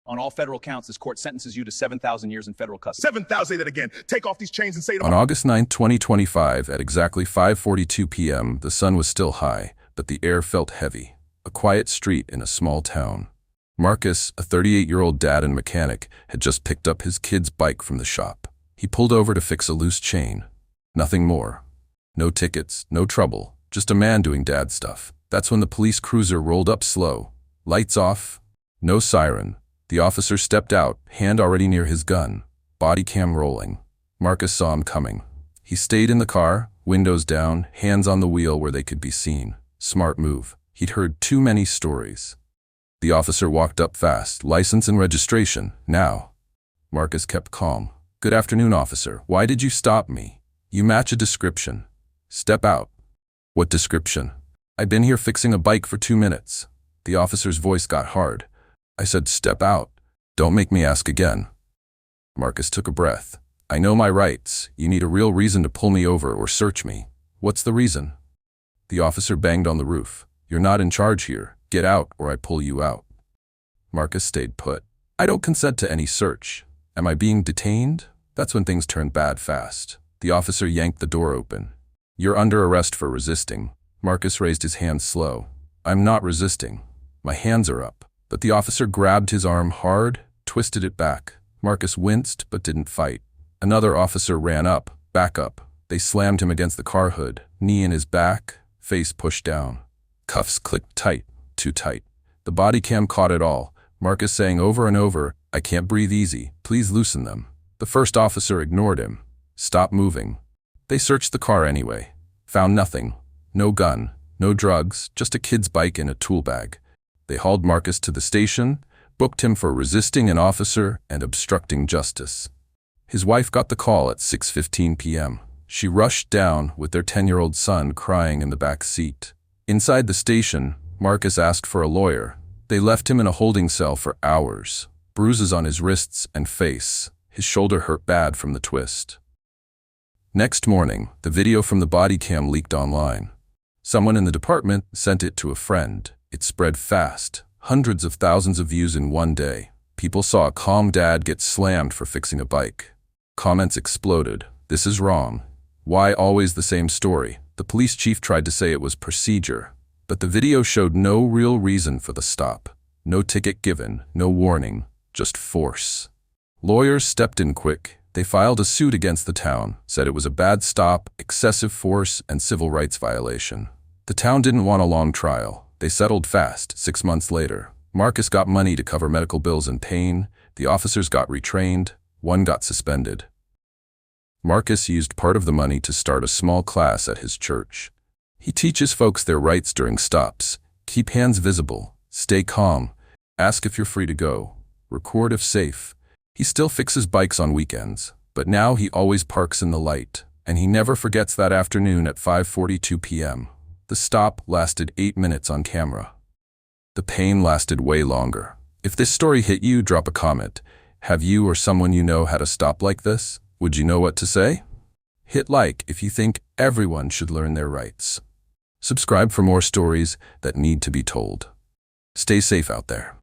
On all federal counts, this court sentences you to 7,000 years in federal custody. 7,000, say that again. Take off these chains and say it. On August 9, 2025, at exactly 5:42 p.m., the sun was still high, but the air felt heavy. A quiet street in a small town. Marcus, a 38-year-old dad and mechanic, had just picked up his kid's bike from the shop. He pulled over to fix a loose chain. Nothing more. No tickets, no trouble, just a man doing dad stuff. That's when the police cruiser rolled up slow. Lights off. No siren. The officer stepped out, hand already near his gun. Bodycam rolling. Marcus saw him coming. He stayed in the car, windows down, hands on the wheel where they could be seen. Smart move. He'd heard too many stories. The officer walked up fast. License and registration, now. Marcus kept calm. Good afternoon, officer. Why did you stop me? You match a description. Step out. What description? I've been here fixing a bike for 2 minutes. The officer's voice got hard. I said, step out. Don't make me ask again. Marcus took a breath. I know my rights. You need a real reason to pull me over or search me. What's the reason? The officer banged on the roof. You're not in charge here. Get out or I pull you out. Marcus stayed put. I don't consent to any search. Am I being detained? That's when things turned bad fast. The officer yanked the door open. You're under arrest for resisting. Marcus raised his hands slow. I'm not resisting. My hands are up. But the officer grabbed his arm hard, twisted it back. Marcus winced but didn't fight. Another officer ran up, back up. They slammed him against the car hood, knee in his back, face pushed down. Cuffs clicked tight, too tight. The body cam caught it all. Marcus saying over and over, I can't breathe easy, please loosen them. The first officer ignored him. Stop moving. They searched the car anyway. Found nothing. No gun, no drugs, just a kid's bike in a tool bag. They hauled Marcus to the station, booked him for resisting an officer and obstructing justice. His wife got the call at 6:15 p.m. She rushed down with their 10-year-old son crying in the back seat. Inside the station, Marcus asked for a lawyer. They left him in a holding cell for hours. Bruises on his wrists and face. His shoulder hurt bad from the twist. Next morning, the video from the body cam leaked online. Someone in the department sent it to a friend. It spread fast. Hundreds of thousands of views in one day. People saw a calm dad get slammed for fixing a bike. Comments exploded. This is wrong. Why always the same story? The police chief tried to say it was procedure. But the video showed no real reason for the stop. No ticket given, no warning, just force. Lawyers stepped in quick. They filed a suit against the town, said it was a bad stop, excessive force, and civil rights violation. The town didn't want a long trial. They settled fast, 6 months later. Marcus got money to cover medical bills and pain. The officers got retrained. One got suspended. Marcus used part of the money to start a small class at his church. He teaches folks their rights during stops. Keep hands visible. Stay calm. Ask if you're free to go. Record if safe. He still fixes bikes on weekends, but now he always parks in the light, and he never forgets that afternoon at 5:42 p.m. The stop lasted 8 minutes on camera. The pain lasted way longer. If this story hit you, drop a comment. Have you or someone you know had a stop like this? Would you know what to say? Hit like if you think everyone should learn their rights. Subscribe for more stories that need to be told. Stay safe out there.